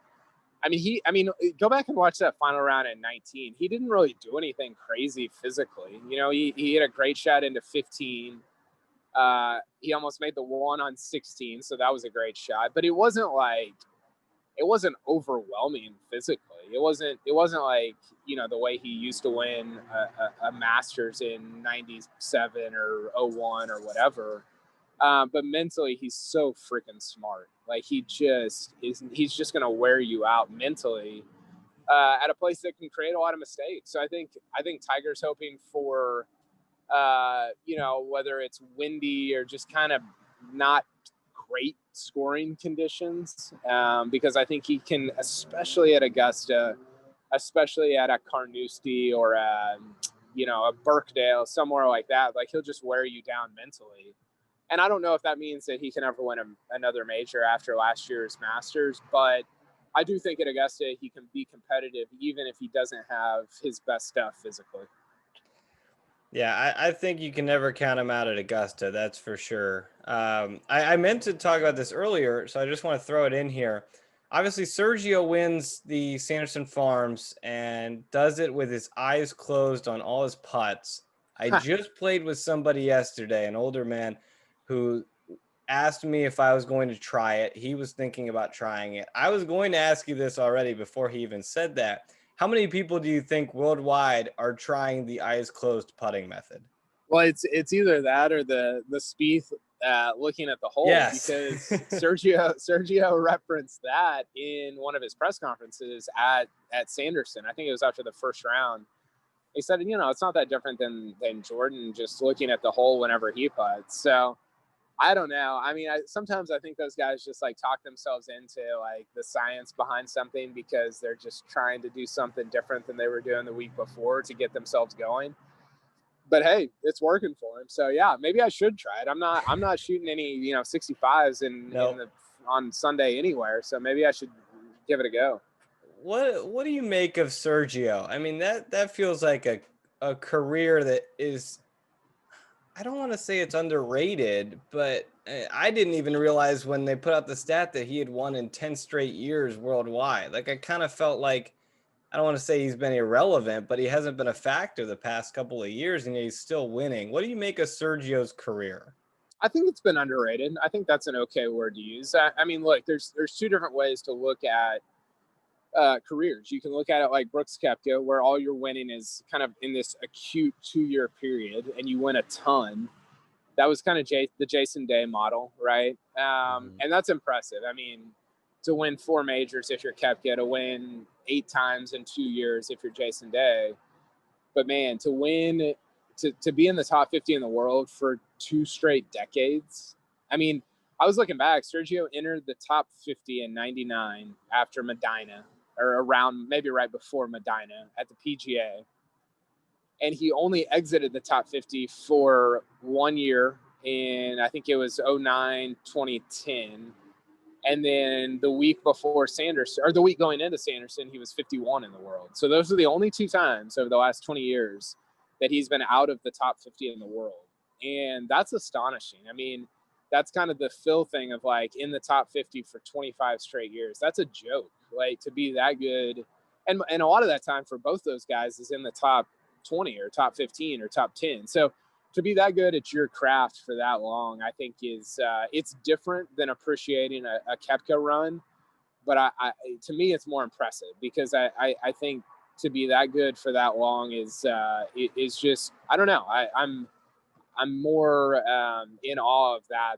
I mean, go back and watch that final round at 19. He didn't really do anything crazy physically. He hit a great shot into 15. He almost made the one on 16, so that was a great shot. But it wasn't overwhelming physically. It wasn't like the way he used to win a Masters in '97 or '01 or whatever. But mentally, he's so freaking smart. Like he's just gonna wear you out mentally at a place that can create a lot of mistakes. So I think Tiger's hoping for whether it's windy or just kind of not great scoring conditions, because I think he can, especially at Augusta, especially at a Carnoustie or a Birkdale, somewhere like that. Like he'll just wear you down mentally. And I don't know if that means that he can ever win another major after last year's Masters, but I do think at Augusta he can be competitive even if he doesn't have his best stuff physically. Yeah, I think you can never count him out at Augusta. That's for sure. I meant to talk about this earlier, so I just want to throw it in here. Obviously, Sergio wins the Sanderson Farms and does it with his eyes closed on all his putts. I just played with somebody yesterday, an older man, who asked me if I was going to try it. He was thinking about trying it. I was going to ask you this already before he even said that. How many people do you think worldwide are trying the eyes closed putting method? Well, it's either that or the Spieth looking at the hole, Yes. because Sergio referenced that in one of his press conferences at Sanderson. I think it was after the first round. He said, it's not that different than Jordan just looking at the hole whenever he puts. So I don't know. I mean, sometimes I think those guys just like talk themselves into like the science behind something because they're just trying to do something different than they were doing the week before to get themselves going. But hey, it's working for him. So yeah, maybe I should try it. I'm not shooting any 65s in No. the on Sunday anywhere. So maybe I should give it a go. What do you make of Sergio? I mean, that feels like a career that is, I don't want to say it's underrated, but I didn't even realize when they put out the stat that he had won in 10 straight years worldwide. Like I kind of felt like, I don't want to say he's been irrelevant, but he hasn't been a factor the past couple of years and he's still winning. What do you make of Sergio's career? I think it's been underrated. I think that's an okay word to use. I mean, look, there's two different ways to look at careers. You can look at it like Brooks Koepka, where all you're winning is kind of in this acute 2-year period, and you win a ton. That was kind of the Jason Day model, right? Mhm. And that's impressive. I mean, to win 4 majors if you're Koepka, to win 8 times in 2 years if you're Jason Day. But man, to be in the top 50 in the world for 2 straight decades. I mean, I was looking back. Sergio entered the top 50 in '99 after Medina, or around maybe right before Medina at the PGA. and he only exited the top 50 for 1 year. And I think it was 09, 2010. And then the week before Sanderson, or the week going into Sanderson, he was 51 in the world. So those are the only two times over the last 20 years that he's been out of the top 50 in the world. And that's astonishing. I mean, that's kind of the Phil thing of like in the top 50 for 25 straight years. That's a joke, like to be that good. And a lot of that time for both those guys is in the top 20 or top 15 or top 10. So to be that good at your craft for that long, I think is it's different than appreciating a Koepka run. But to me, it's more impressive because I think to be that good for that long is just, I don't know. I'm more in awe of that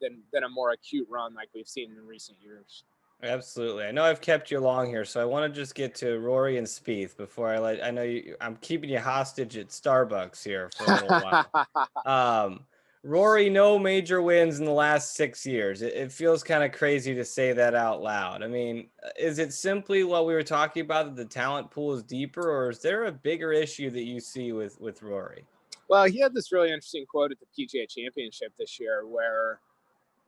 than a more acute run like we've seen in recent years. Absolutely. I know I've kept you long here, so I want to just get to Rory and Spieth before I know I'm keeping you hostage at Starbucks here for a little while. Um, Rory, no major wins in the last 6 years. It feels kind of crazy to say that out loud. I mean, is it simply what we were talking about, that the talent pool is deeper, or is there a bigger issue that you see with Rory? Well, he had this really interesting quote at the PGA Championship this year where,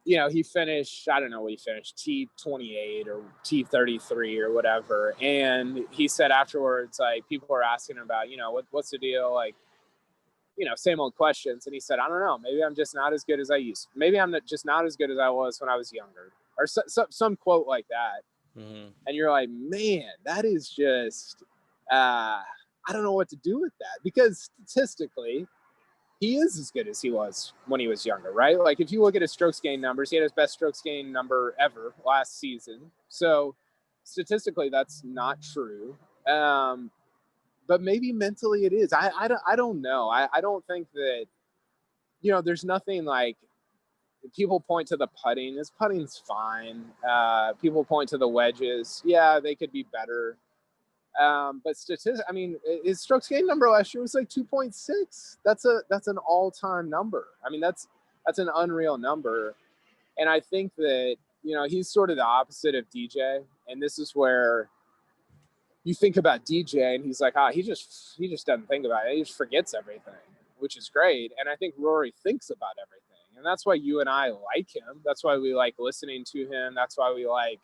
he finished, I don't know what he finished, T28 or T33 or whatever. And he said afterwards, like, people were asking him about, what's the deal? Like, same old questions. And he said, I don't know, maybe I'm just not as good as I used. Maybe I'm just not as good as I was when I was younger, or some quote like that. Mm-hmm. And you're like, man, that is just, I don't know what to do with that, because statistically, he is as good as he was when he was younger, right? Like if you look at his strokes gain numbers, he had his best strokes gain number ever last season. So statistically, that's not true. But maybe mentally it is. I don't know. I don't think that, there's nothing like, people point to the putting. His putting's fine. People point to the wedges. Yeah, they could be better. But I mean, his strokes gain number last year was like 2.6. That's an all-time number. I mean, that's an unreal number. And I think that, he's sort of the opposite of DJ. And this is where you think about DJ and he's like, he just doesn't think about it. He just forgets everything, which is great. And I think Rory thinks about everything. And that's why you and I like him. That's why we like listening to him. That's why we like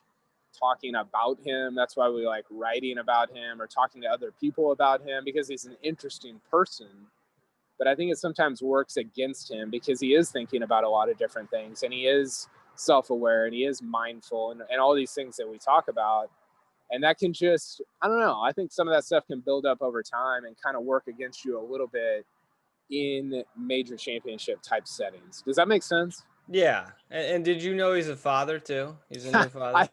talking about him. That's why we like writing about him or talking to other people about him, because he's an interesting person. But I think it sometimes works against him because he is thinking about a lot of different things, and he is self-aware, and he is mindful, and all these things that we talk about. And that can just, I don't know, I think some of that stuff can build up over time and kind of work against you a little bit in major championship type settings. Does that make sense? Yeah. And did you know he's a father too? He's a new I father.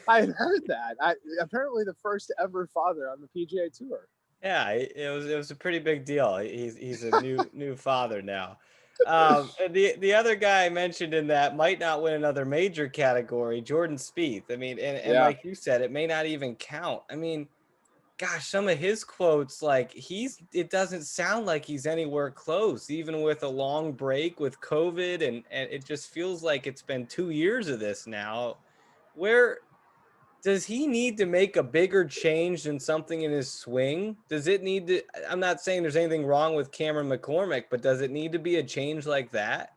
I had heard that. Apparently the first ever father on the PGA Tour. Yeah, it was a pretty big deal. He's a new father now. And the other guy I mentioned in that might not win another major category, Jordan Spieth. I mean, and Yeah. like you said, it may not even count. I mean, gosh, some of his quotes, like it doesn't sound like he's anywhere close, even with a long break with COVID, and it just feels like it's been 2 years of this now. Where does he need to make a bigger change than something in his swing? Does it need to? I'm not saying there's anything wrong with Cameron McCormick, but does it need to be a change like that?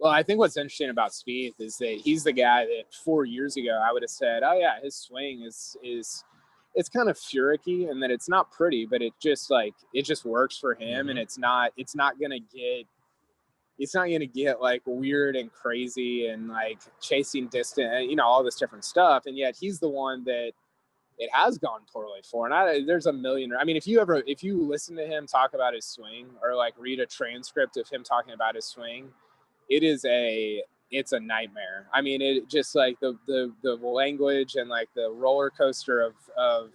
Well, I think what's interesting about Spieth is that he's the guy that 4 years ago I would have said, "Oh yeah, his swing is it's kind of furicky, and that it's not pretty, but it just works for him, and Hmm. it's not gonna get like weird and crazy and like chasing distance, all this different stuff." And yet he's the one that it has gone poorly for. And there's a million. I mean, if you listen to him talk about his swing or like read a transcript of him talking about his swing, it is it's a nightmare. I mean, it just like the language and like the roller coaster of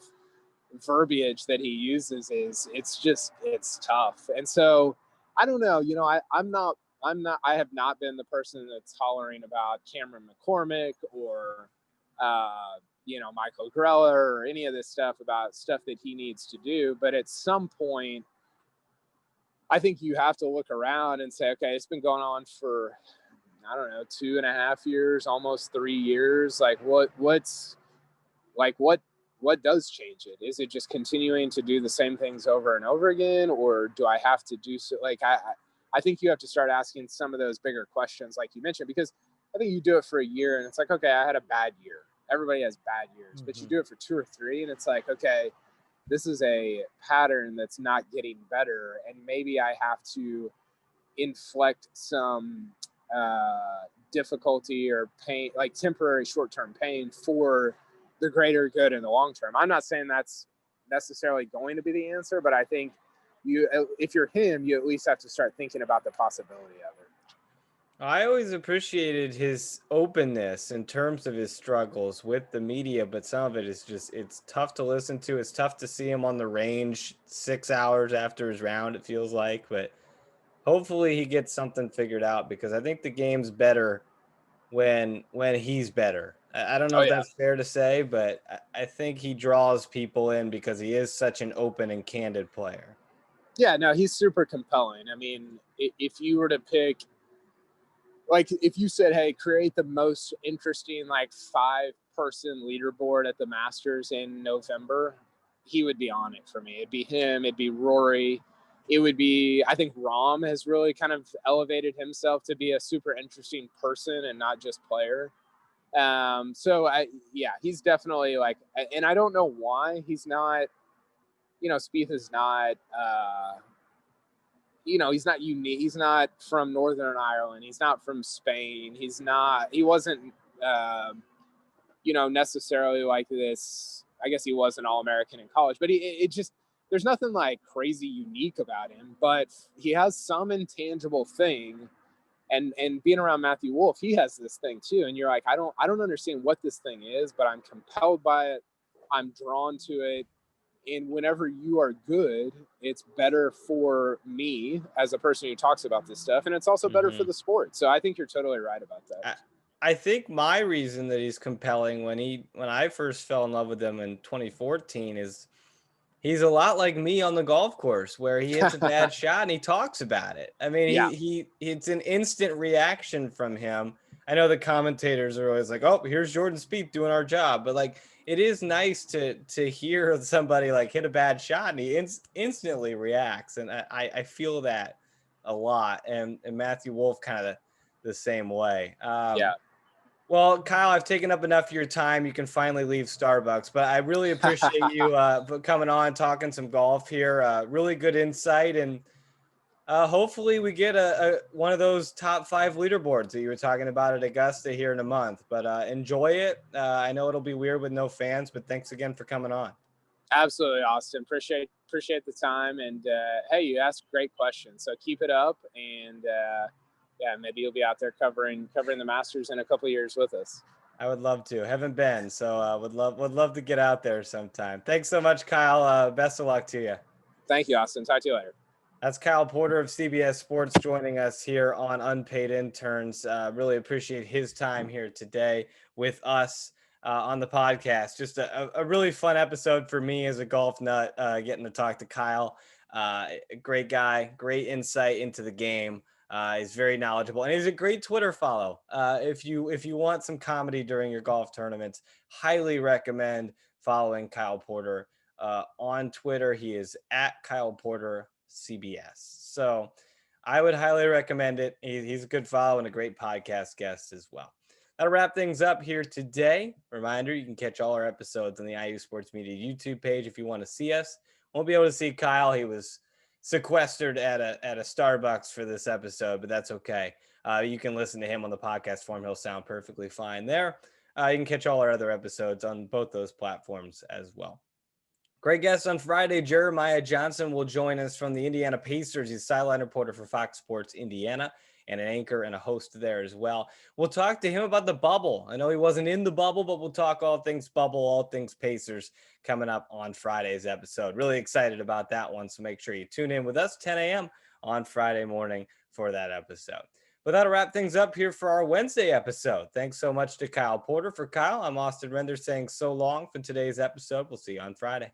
verbiage that he uses it's tough. And so I don't know, I have not been the person that's hollering about Cameron McCormick or Michael Greller or any of this stuff about stuff that he needs to do. But at some point, I think you have to look around and say, okay, it's been going on for, I don't know, 2.5 years, almost 3 years. Like what what does change it? Is it just continuing to do the same things over and over again, or do I have to do so? Like I think you have to start asking some of those bigger questions, like you mentioned, because I think you do it for a year and it's like, okay, I had a bad year. Everybody has bad years, but you Mhm. do it for 2 or 3, and it's like, okay, this is a pattern that's not getting better, and maybe I have to inflict some difficulty or pain, like temporary short-term pain, for the greater good in the long term. I'm not saying that's necessarily going to be the answer, but I think if you're him, you at least have to start thinking about the possibility of it. I always appreciated his openness in terms of his struggles with the media, but some of it is just it's tough to listen to. It's tough to see him on the range 6 hours after his round, it feels like. But hopefully he gets something figured out because I think the game's better when he's better. I don't know Oh if yeah, that's fair to say, but I think he draws people in because he is such an open and candid player. yeah. No, he's super compelling. I mean, if you were to pick, like, if you said, hey, create the most interesting like 5-person leaderboard at the Masters in November, he would be on it for me. It'd be him, it'd be Rory, it would be, I think Rom has really kind of elevated himself to be a super interesting person and not just player. So yeah, he's definitely like, and I don't know why he's not, Spieth is not he's not unique. He's not from Northern Ireland. He's not from Spain. He wasn't, necessarily like this. I guess he was an All American in college, but it just, there's nothing like crazy unique about him, but he has some intangible thing. And being around Matthew Wolf, he has this thing too. And you're like, I don't understand what this thing is, but I'm compelled by it. I'm drawn to it, and whenever you are good, it's better for me as a person who talks about this stuff, and it's also better for Hmm. the sport. So I think you're totally right about that. I, I think my reason that he's compelling when I first fell in love with him in 2014 is he's a lot like me on the golf course where he hits a bad shot and he talks about it. I mean, Yeah, he it's an instant reaction from him. I know the commentators are always like, "Oh, here's Jordan Spieth doing our job," but like it is nice to hear somebody like hit a bad shot and he instantly reacts, and I feel that a lot. And Matthew Wolf kind of the same way. yeah. Well, Kyle, I've taken up enough of your time. You can finally leave Starbucks, but I really appreciate you for coming on, talking some golf here. Really good insight, and hopefully we get a one of those top 5 leaderboards that you were talking about at Augusta here in a month. But enjoy it. I know it'll be weird with no fans, but thanks again for coming on. Absolutely, Austin. Appreciate the time, and hey, you asked great questions, so keep it up, and yeah, maybe you'll be out there covering the Masters in a couple of years with us. I would love to. Haven't been, so would love to get out there sometime. Thanks so much, Kyle. Best of luck to you. Thank you, Austin. Talk to you later. That's Kyle Porter of CBS Sports joining us here on Unpaid Interns. Really appreciate his time here today with us on the podcast. Just a really fun episode for me as a golf nut, getting to talk to Kyle. A great guy, great insight into the game. He's very knowledgeable, and he's a great Twitter follow. If you want some comedy during your golf tournaments, highly recommend following Kyle Porter on Twitter. He is at Kyle Porter CBS. So I would highly recommend it. He's a good follow and a great podcast guest as well. That'll wrap things up here today. Reminder, you can catch all our episodes on the IU Sports Media YouTube page if you want to see us. Won't be able to see Kyle. He was sequestered at a Starbucks for this episode, but that's okay. You can listen to him on the podcast form. He'll sound perfectly fine there. You can catch all our other episodes on both those platforms as well. Great guest on Friday. Jeremiah Johnson will join us from the Indiana Pacers. He's sideline reporter for Fox Sports Indiana and an anchor and a host there as well. We'll talk to him about the bubble. I know he wasn't in the bubble, but we'll talk all things bubble, all things Pacers coming up on Friday's episode. Really excited about that one. So make sure you tune in with us 10 a.m. on Friday morning for that episode. But that'll wrap things up here for our Wednesday episode. Thanks so much to Kyle Porter. For Kyle, I'm Austin Render saying so long for today's episode. We'll see you on Friday.